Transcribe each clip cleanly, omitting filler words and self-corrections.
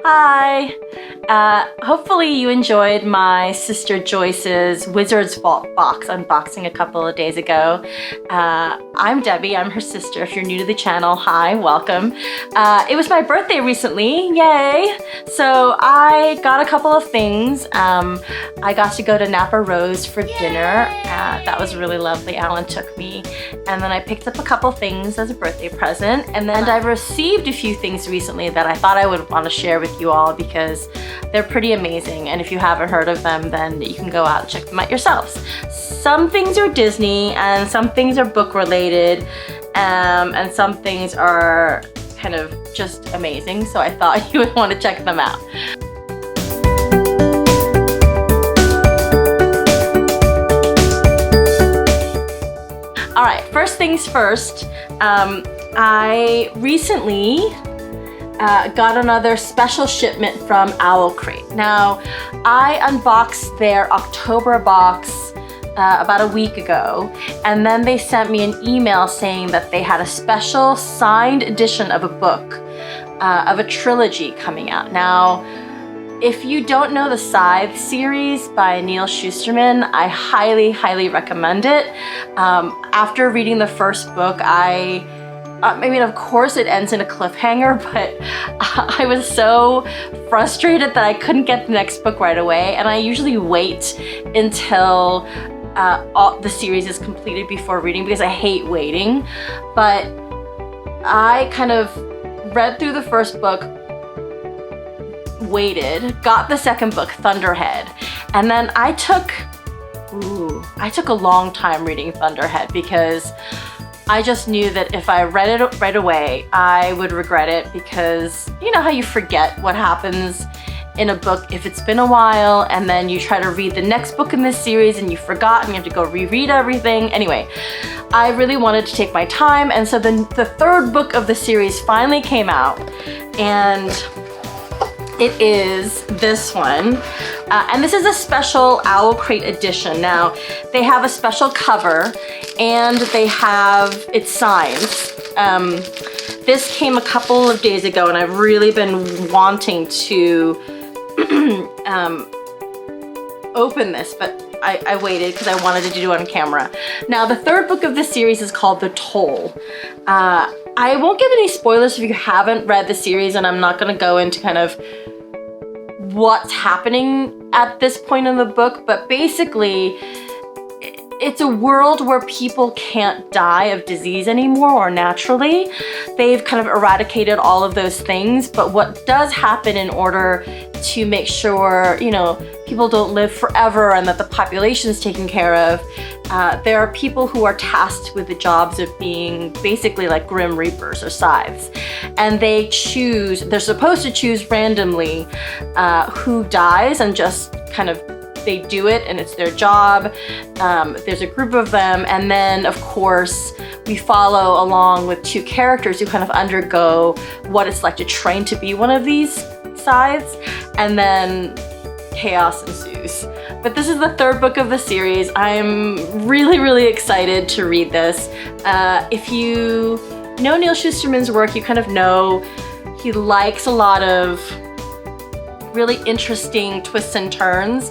Hi! Hopefully you enjoyed my sister Joyce's Wizard's Vault box unboxing a couple of days ago. I'm Debbie, I'm her sister. If you're new to the channel, hi, welcome. It was my birthday recently, yay! So I got a couple of things. I got to go to Napa Rose for dinner. That was really lovely. Alan took me. And then I picked up a couple things as a birthday present. And then I've received a few things recently that I thought I would want to share with you all because they're pretty amazing. And if you haven't heard of them, then you can go out and check them out yourselves. Some things are Disney and some things are book related, and some things are kind of just amazing. So I thought you would want to check them out. All right, first things first, I recently got another special shipment from Owl Crate. Now, I unboxed their October box about a week ago, and then they sent me an email saying that they had a special signed edition of a book, of a trilogy coming out. Now, if you don't know the Scythe series by Neal Shusterman, I highly, highly recommend it. After reading the first book, I mean, of course it ends in a cliffhanger, but I was so frustrated that I couldn't get the next book right away, and I usually wait until the series is completed before reading because I hate waiting. But I kind of read through the first book, waited, got the second book, Thunderhead, and then I took a long time reading Thunderhead because I just knew that if I read it right away, I would regret it, because you know how you forget what happens in a book if it's been a while, and then you try to read the next book in this series and you forgot and you have to go reread everything. Anyway, I really wanted to take my time, and so the third book of the series finally came out, and it is this one. And this is a special Owl Crate edition. Now, they have a special cover and they have its signs. This came a couple of days ago and I've really been wanting to open this, but I waited because I wanted to do it on camera. Now, the third book of this series is called The Toll. I won't give any spoilers if you haven't read the series, and I'm not going to go into kind of what's happening at this point in the book, but basically it's a world where people can't die of disease anymore or naturally. They've kind of eradicated all of those things, but what does happen in order to make sure, you know, people don't live forever and that the population is taken care of, there are people who are tasked with the jobs of being basically like Grim Reapers or Scythes. And they're supposed to choose randomly who dies, and just kind of they do it and it's their job. There's a group of them, and then of course we follow along with two characters who kind of undergo what it's like to train to be one of these Scythes, and then chaos ensues. But this is the third book of the series. I'm really, really excited to read this. If you know Neal Shusterman's work, you kind of know he likes a lot of really interesting twists and turns.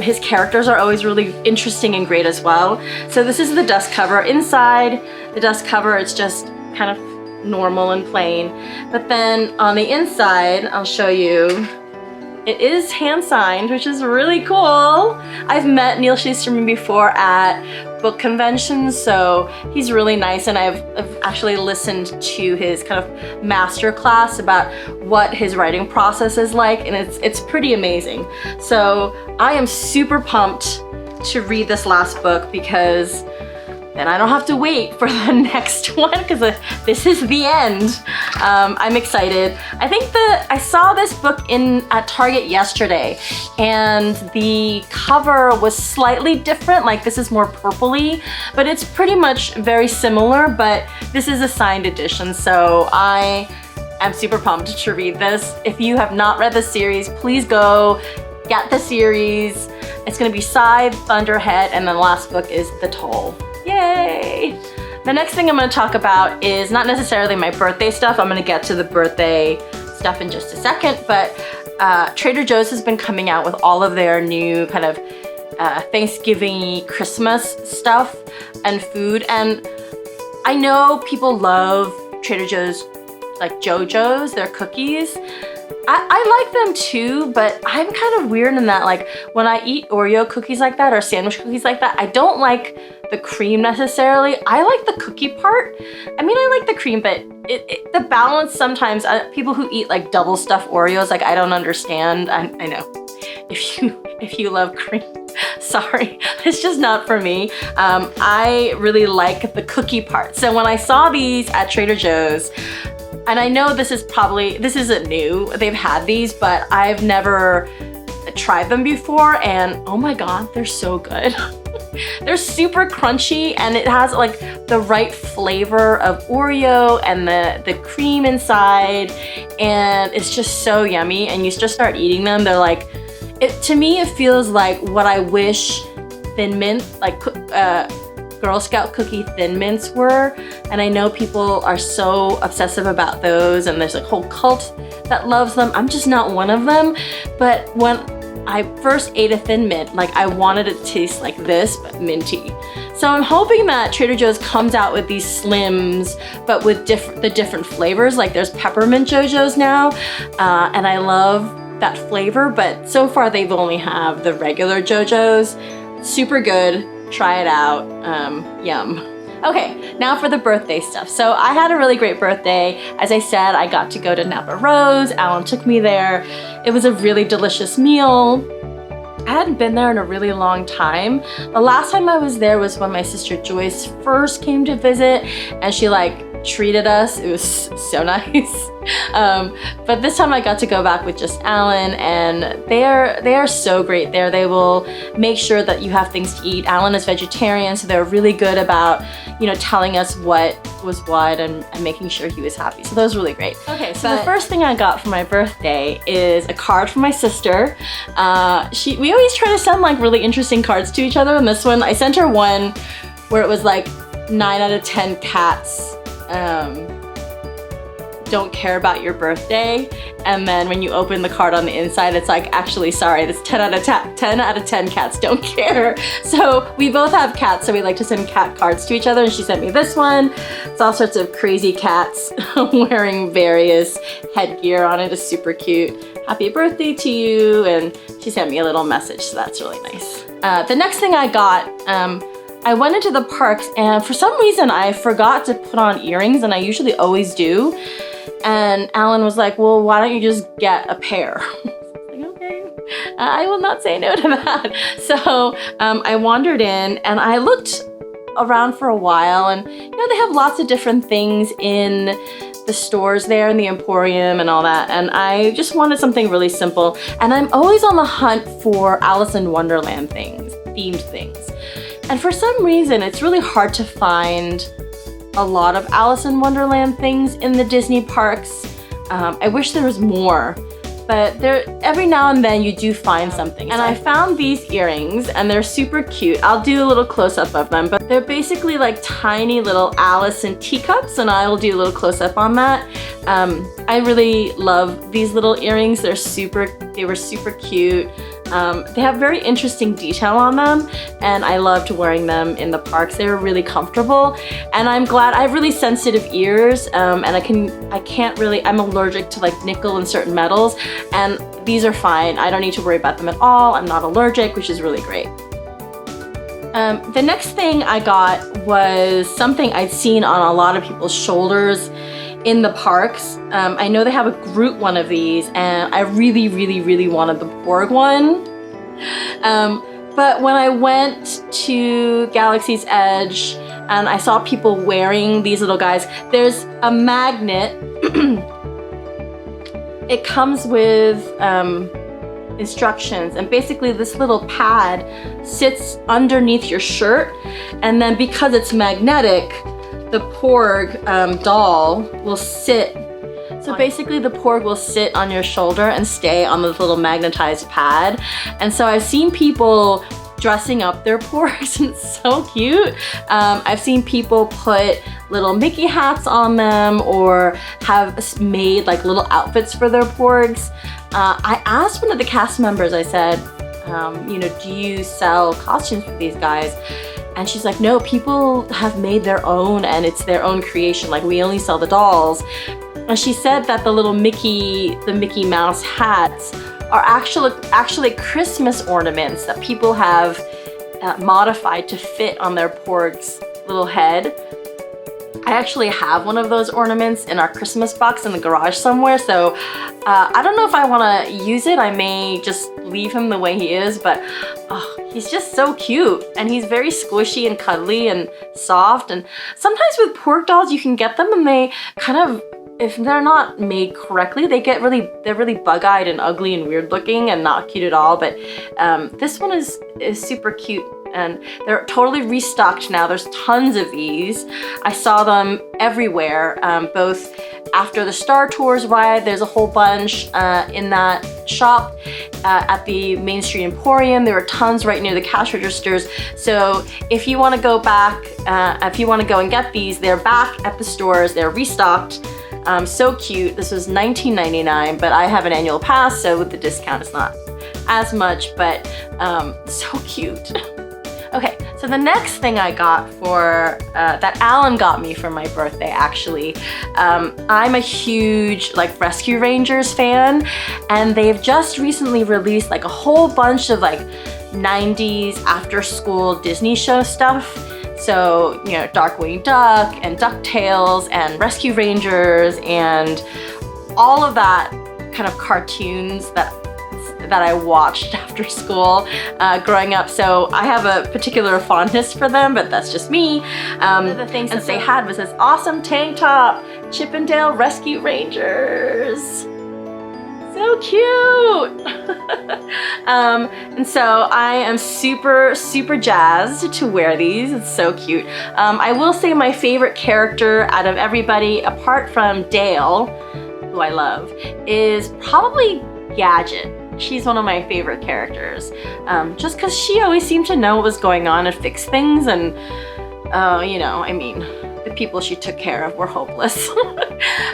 His characters are always really interesting and great as well. So this is the dust cover. Inside the dust cover, it's just kind of normal and plain. But then on the inside, I'll show you, it is hand signed, which is really cool. I've met Neal Shusterman before at book conventions, so he's really nice, and I've actually listened to his kind of master class about what his writing process is like, and it's pretty amazing. So I am super pumped to read this last book, because then I don't have to wait for the next one, because this is the end. I'm excited. I think I saw this book at Target yesterday, and the cover was slightly different. Like, this is more purpley, but it's pretty much very similar, but this is a signed edition, so I am super pumped to read this. If you have not read the series, please go get the series. It's gonna be Scythe, Thunderhead, and then the last book is The Toll. Yay! The next thing I'm going to talk about is not necessarily my birthday stuff. I'm going to get to the birthday stuff in just a second, but Trader Joe's has been coming out with all of their new kind of Thanksgiving, Christmas stuff and food. And I know people love Trader Joe's, like JoJo's, their cookies. I like them too, but I'm kind of weird in that, like, when I eat Oreo cookies like that or sandwich cookies like that, I don't like the cream necessarily. I like the cookie part. I mean, I like the cream, but the balance sometimes, people who eat like double stuffed Oreos, like, I don't understand. I know, if you love cream, sorry, it's just not for me. I really like the cookie part. So when I saw these at Trader Joe's, and I know this isn't new, they've had these, but I've never tried them before, and oh my God, they're so good. They're super crunchy, and it has like the right flavor of Oreo and the cream inside, and it's just so yummy, and you just start eating them. They're like, to me, it feels like what I wish Thin Mint, like Girl Scout cookie Thin Mints were. And I know people are so obsessive about those, and there's a whole cult that loves them. I'm just not one of them. But when I first ate a Thin Mint, like, I wanted it to taste like this, but minty. So I'm hoping that Trader Joe's comes out with these Slims, but with the different flavors. Like, there's peppermint JoJo's now, and I love that flavor, but so far they've only have the regular JoJo's. Super good. Try it out. Yum. Okay, now for the birthday stuff. So I had a really great birthday. As I said, I got to go to Napa Rose. Alan took me there. It was a really delicious meal. I hadn't been there in a really long time. The last time I was there was when my sister Joyce first came to visit, and she like treated us. It was so nice. But this time I got to go back with just Alan, and they are so great there. They will make sure that you have things to eat. Alan is vegetarian, so they're really good about, you know, telling us what was what and making sure he was happy. So that was really great. Okay, so the first thing I got for my birthday is a card from my sister. We always try to send like really interesting cards to each other, and this one, I sent her one where it was like 9 out of 10 cats don't care about your birthday, and then when you open the card on the inside, it's like, actually, sorry, this 10 out of 10 cats don't care. So we both have cats, so we like to send cat cards to each other, and she sent me this one. It's all sorts of crazy cats wearing various headgear on it. It's super cute. Happy birthday to you, and she sent me a little message, so that's really nice. The next thing I got, I went into the parks, and for some reason I forgot to put on earrings, and I usually always do. And Alan was like, well, why don't you just get a pair? Like, okay, I will not say no to that. So I wandered in, and I looked around for a while, and you know, they have lots of different things in the stores there in the Emporium and all that, and I just wanted something really simple. And I'm always on the hunt for Alice in Wonderland things, themed things. And for some reason, it's really hard to find a lot of Alice in Wonderland things in the Disney parks. I wish there was more, but every now and then you do find something. And I found these earrings, and they're super cute. I'll do a little close-up of them, but they're basically like tiny little Alice in teacups, and I will do a little close-up on that. I really love these little earrings. They were super cute. They have very interesting detail on them, and I loved wearing them in the parks. They were really comfortable, and I'm glad. I have really sensitive ears, and I'm allergic to like nickel and certain metals, and these are fine. I don't need to worry about them at all. I'm not allergic, which is really great. The next thing I got was something I'd seen on a lot of people's shoulders in the parks. I know they have a Groot one of these, and I really, really, really wanted the Porg one. But when I went to Galaxy's Edge and I saw people wearing these little guys, there's a magnet. It comes with instructions, and basically this little pad sits underneath your shirt, and then because it's magnetic, the Porg doll will sit. So basically the Porg will sit on your shoulder and stay on this little magnetized pad. And so I've seen people dressing up their Porgs, and it's so cute. I've seen people put little Mickey hats on them or have made like little outfits for their porgs. I asked one of the cast members, I said, you know, do you sell costumes for these guys? And she's like, no, people have made their own and it's their own creation. Like, we only sell the dolls. And she said that the little Mickey Mouse hats are actually Christmas ornaments that people have modified to fit on their porg's little head. I actually have one of those ornaments in our Christmas box in the garage somewhere, so I don't know if I want to use it. I may just leave him the way he is, but oh, he's just so cute, and he's very squishy and cuddly and soft. And sometimes with porg dolls you can get them and they kind of, if they're not made correctly, they're really bug-eyed and ugly and weird looking and not cute at all. But this one is super cute. And they're totally restocked now. There's tons of these. I saw them everywhere, both after the Star Tours ride. There's a whole bunch in that shop. At the Main Street Emporium, there were tons right near the cash registers. So if you want to go back, if you want to go and get these, they're back at the stores. They're restocked. So cute. This was $19.99, but I have an annual pass, so with the discount it's not as much, but so cute. Okay, so the next thing I got for, that Alan got me for my birthday actually, I'm a huge like Rescue Rangers fan, and they've just recently released like a whole bunch of like 90s after school Disney show stuff. So, you know, Darkwing Duck and DuckTales and Rescue Rangers and all of that kind of cartoons that I watched after school growing up. So I have a particular fondness for them, but that's just me. One of the things that they had was this awesome tank top, Chippendale Rescue Rangers. So cute! And so I am super jazzed to wear these. It's so cute. I will say my favorite character out of everybody, apart from Dale, who I love, is probably Gadget. She's one of my favorite characters, just because she always seemed to know what was going on and fix things, and you know, I mean, the people she took care of were hopeless.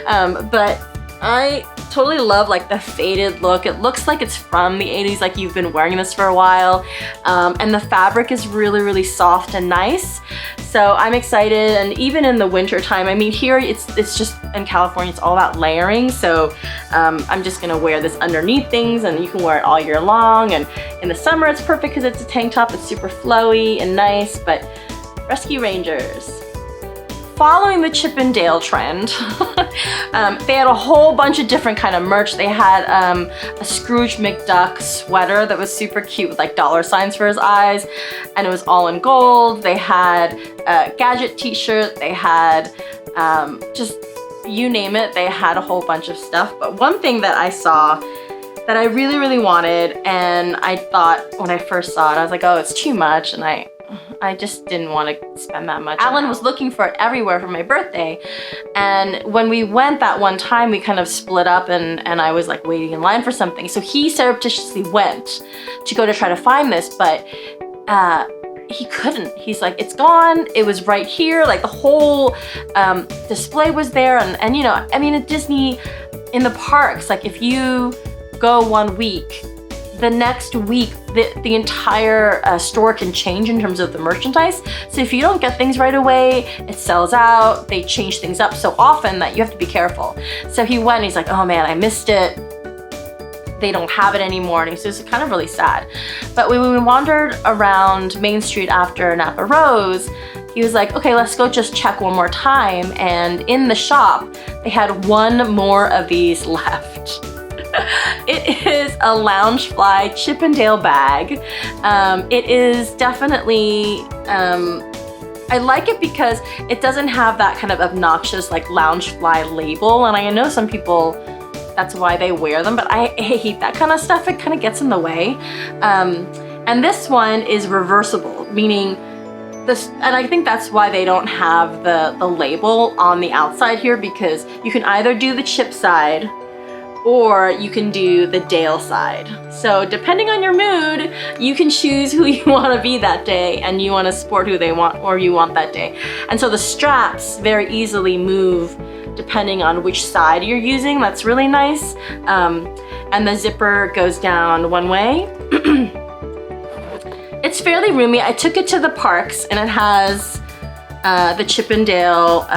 But I totally love like the faded look. It looks like it's from the 80s, like you've been wearing this for a while, and the fabric is really soft and nice. So I'm excited, and even in the winter time, I mean, here it's just in California, it's all about layering. So I'm just gonna wear this underneath things, and you can wear it all year long. And in the summer, it's perfect because it's a tank top. It's super flowy and nice. But Rescue Rangers, following the Chippendale trend, they had a whole bunch of different kind of merch. They had a Scrooge McDuck sweater that was super cute with like dollar signs for his eyes, and it was all in gold. They had a Gadget t-shirt. They had just, you name it, they had a whole bunch of stuff. But one thing that I saw that I really wanted, and I thought when I first saw it, I was like, oh, it's too much, and I just didn't want to spend that much. Alan was looking for it everywhere for my birthday, and when we went that one time, we kind of split up, and I was like waiting in line for something. So he surreptitiously went to go to try to find this, but he couldn't. He's like, it's gone. It was right here. Like the whole display was there, and you know, I mean, at Disney, in the parks, like if you go 1 week, the next week, the entire store can change in terms of the merchandise. So if you don't get things right away, it sells out. They change things up so often that you have to be careful. So he went and he's like, oh man, I missed it. They don't have it anymore. And he's just kind of really sad. But when we wandered around Main Street after Napa Rose, he was like, okay, let's go just check one more time. And in the shop, they had one more of these left. It is a Loungefly Chippendale bag. It is definitely, I like it because it doesn't have that kind of obnoxious like Loungefly label, and I know some people, that's why they wear them, but I hate that kind of stuff. It kind of gets in the way. And this one is reversible, meaning this, and I think that's why they don't have the label on the outside here, because you can either do the chip side or you can do the Dale side. So depending on your mood, you can choose who you want to be that day, and you want to support who they want or you want that day. And so the straps very easily move depending on which side you're using. That's really nice. And the zipper goes down one way. It's fairly roomy. I took it to the parks, and it has the Chip and Dale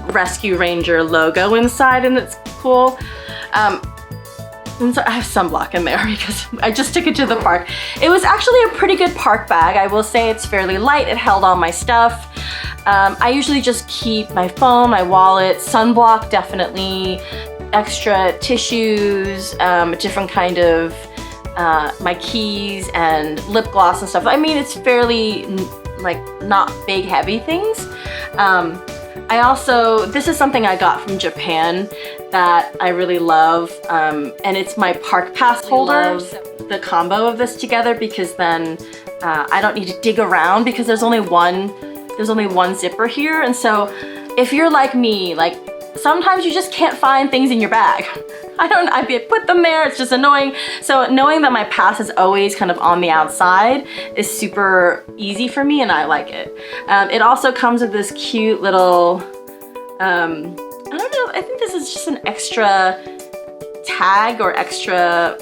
Rescue Ranger logo inside, and it's cool. And so I have sunblock in there because I just took it to the park. It was actually a pretty good park bag. I will say it's fairly light. It held all my stuff. I usually just keep my phone, my wallet, sunblock definitely, extra tissues, different kind of my keys and lip gloss and stuff. I mean, it's fairly like not big heavy things. I also, this is something I got from Japan that I really love, and it's my park pass holder. The combo of this together, because then I don't need to dig around, because there's only one zipper here. And so if you're like me, like sometimes you just can't find things in your bag. I put them there, it's just annoying. So knowing that my pass is always kind of on the outside is super easy for me, and I like it. It also comes with this cute little, I don't know, I think this is just an extra tag or extra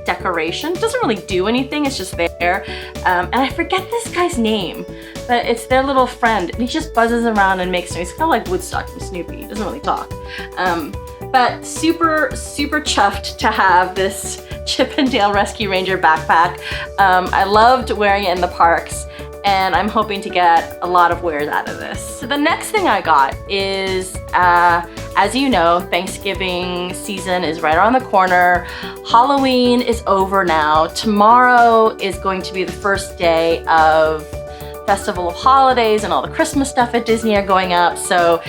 decoration. It doesn't really do anything, it's just there. And I forget this guy's name, but it's their little friend, and he just buzzes around and makes noise. It's kind of like Woodstock from Snoopy. He doesn't really talk. But super, super chuffed to have this Chip and Dale Rescue Ranger backpack. I loved wearing it in the parks, and I'm hoping to get a lot of wears out of this. So the next thing I got is, as you know, Thanksgiving season is right around the corner. Halloween is over now. Tomorrow is going to be the first day of Festival of Holidays, and all the Christmas stuff at Disney are going up. So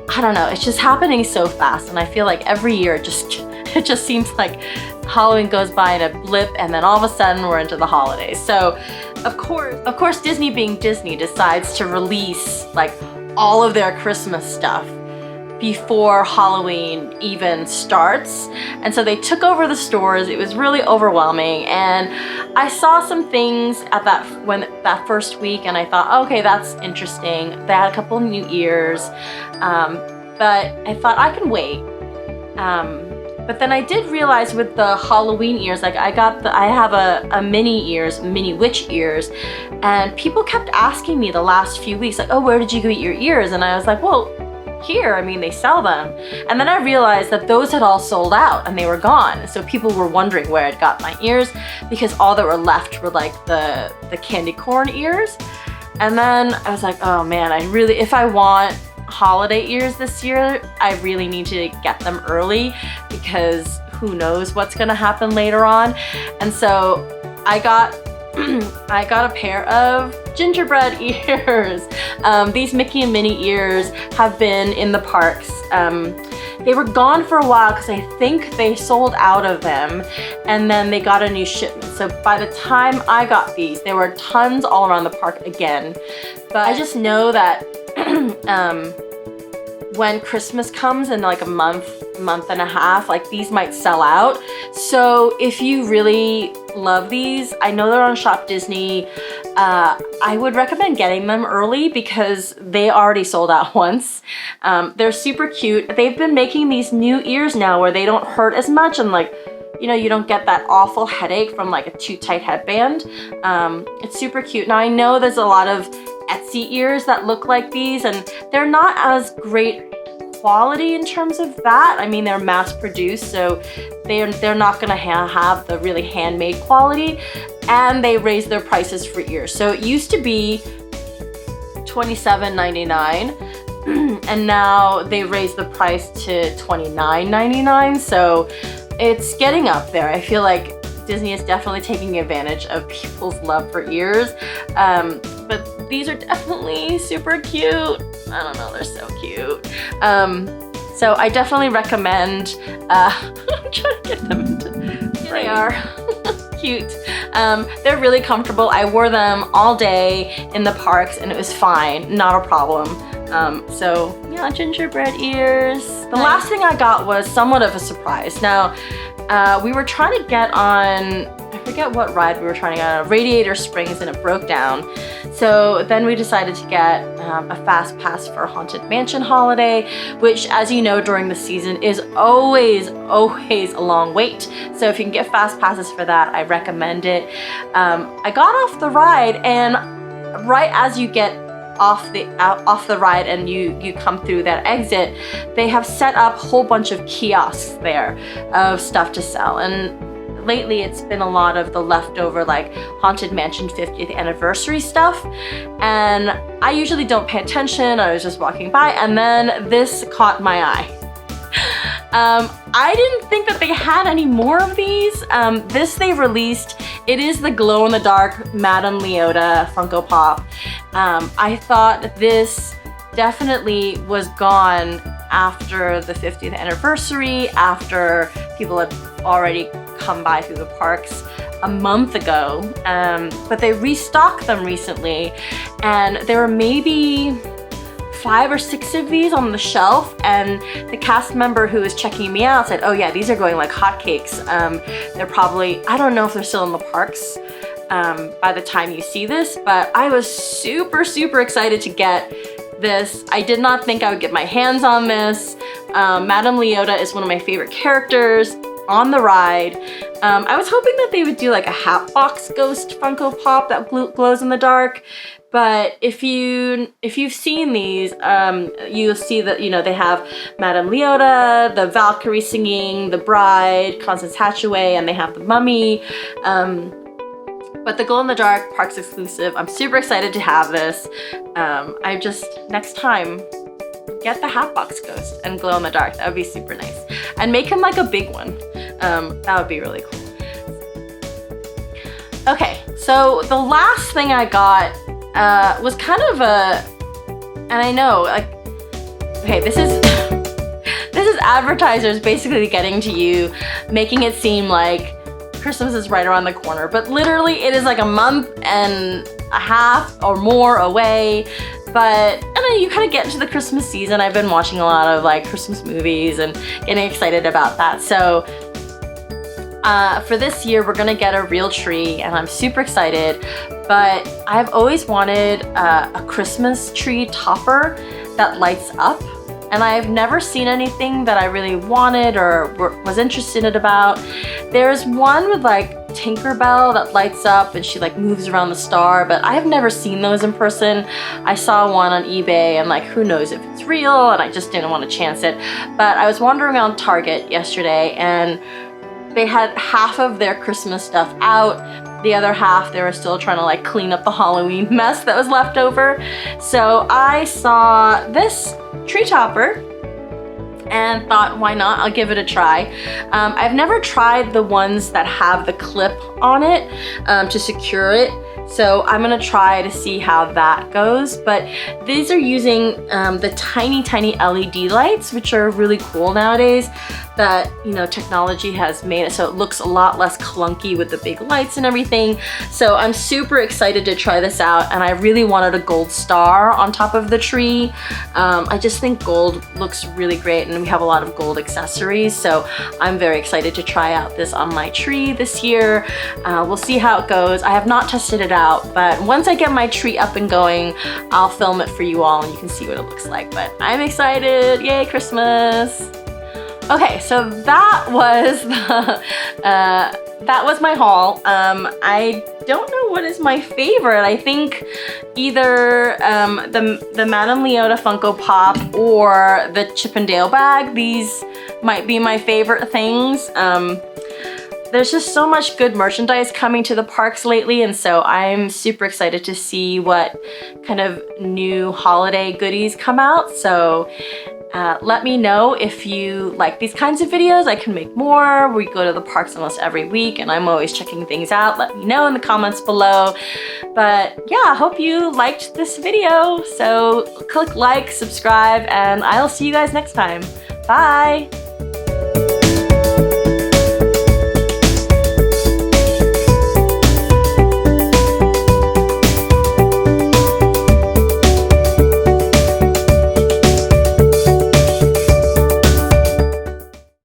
I don't know, it's just happening so fast, and I feel like every year it just seems like Halloween goes by in a blip, and then all of a sudden we're into the holidays. So of course Disney being Disney decides to release like all of their Christmas stuff before Halloween even starts. And so they took over the stores. It was really overwhelming, and I saw some things at that first week, and I thought, okay, that's interesting. They had a couple new ears, but I thought I can wait. But then I did realize with the Halloween ears, like I have a mini witch ears, and people kept asking me the last few weeks, like, oh, where did you get your ears? And I was like, well, here, I mean, they sell them. And then I realized that those had all sold out and they were gone. So people were wondering where I'd got my ears, because all that were left were like the candy corn ears. And then I was like, oh man, if I want holiday ears this year, I really need to get them early, because who knows what's gonna happen later on. And so I got a pair of gingerbread ears. These Mickey and Minnie ears have been in the parks. They were gone for a while because I think they sold out of them, and then they got a new shipment. So by the time I got these, there were tons all around the park again. But I just know that when Christmas comes in like a month and a half, like these might sell out. So if you really love these, I know they're on Shop Disney. I would recommend getting them early because they already sold out once. They're super cute. They've been making these new ears now where they don't hurt as much, and like, you know, you don't get that awful headache from like a too tight headband. It's super cute. Now I know there's a lot of Etsy ears that look like these, and they're not as great quality in terms of that. I mean, they're mass produced, so they're not gonna have the really handmade quality, and they raised their prices for ears. So it used to be $27.99 and now they raised the price to $29.99. So it's getting up there. I feel like Disney is definitely taking advantage of people's love for ears. But these are definitely super cute. I don't know, they're so cute. So I definitely recommend, I'm trying to get them into, here they are, cute. They're really comfortable. I wore them all day in the parks and it was fine, not a problem. So yeah. Yeah, gingerbread ears. The last thing I got was somewhat of a surprise. Now, we were trying to get on, I forget what ride we were trying to get on, Radiator Springs, and it broke down. So then we decided to get a fast pass for Haunted Mansion Holiday, which, as you know, during the season is always a long wait. So if you can get fast passes for that, I recommend it. I got off the ride, and right as you get off the ride and you come through that exit, they have set up a whole bunch of kiosks there of stuff to sell. And lately it's been a lot of the leftover like Haunted Mansion 50th anniversary stuff, and I usually don't pay attention. I was just walking by, and then this caught my eye. I didn't think that they had any more of these. This they released. It is the glow-in-the-dark Madame Leota Funko Pop. I thought this definitely was gone after the 50th anniversary, after people had already come by through the parks a month ago. But they restocked them recently, and there were maybe 5 or 6 of these on the shelf, and the cast member who was checking me out said, oh yeah, these are going like hotcakes. They're probably, I don't know if they're still in the parks by the time you see this, but I was super excited to get this. I did not think I would get my hands on this. Madame Leota is one of my favorite characters on the ride. I was hoping that they would do like a Hatbox Ghost Funko Pop that glows in the dark. But if you've seen these, you'll see that, you know, they have Madame Leota, the Valkyrie singing, the Bride, Constance Hatchaway, and they have the Mummy. But the glow-in-the-dark parks exclusive, I'm super excited to have this. I just, next time, get the Hatbox Ghost and glow-in-the-dark. That would be super nice. And make him like a big one. That would be really cool. Okay, so the last thing I got was kind of a, and I know, like, okay, this is advertisers basically getting to you, making it seem like Christmas is right around the corner, but literally it is like a month and a half or more away. But, and then you kind of get into the Christmas season. I've been watching a lot of like Christmas movies and getting excited about that. So for this year, we're gonna get a real tree, and I'm super excited. But I've always wanted a Christmas tree topper that lights up, and I've never seen anything that I really wanted or was interested about. There's one with like Tinkerbell that lights up and she like moves around the star, but I've never seen those in person. I saw one on eBay and like, who knows if it's real, and I just didn't want to chance it. But I was wandering around Target yesterday, and they had half of their Christmas stuff out. The other half, they were still trying to like clean up the Halloween mess that was left over. So I saw this tree topper and thought, why not? I'll give it a try. I've never tried the ones that have the clip on it to secure it. So I'm gonna try to see how that goes. But these are using the tiny LED lights, which are really cool nowadays, that, you know, technology has made it so it looks a lot less clunky with the big lights and everything. So I'm super excited to try this out, and I really wanted a gold star on top of the tree. I just think gold looks really great, and we have a lot of gold accessories, so I'm very excited to try out this on my tree this year. We'll see how it goes. I have not tested it out, but once I get my tree up and going, I'll film it for you all and you can see what it looks like. But I'm excited. Yay, Christmas. Okay, so that was that was my haul. I don't know what is my favorite. I think either the Madame Leota Funko Pop or the Chip and Dale bag. These might be my favorite things. There's just so much good merchandise coming to the parks lately, and so I'm super excited to see what kind of new holiday goodies come out. So let me know if you like these kinds of videos. I can make more. We go to the parks almost every week, and I'm always checking things out. Let me know in the comments below. But yeah, I hope you liked this video. So click like, subscribe, and I'll see you guys next time. Bye!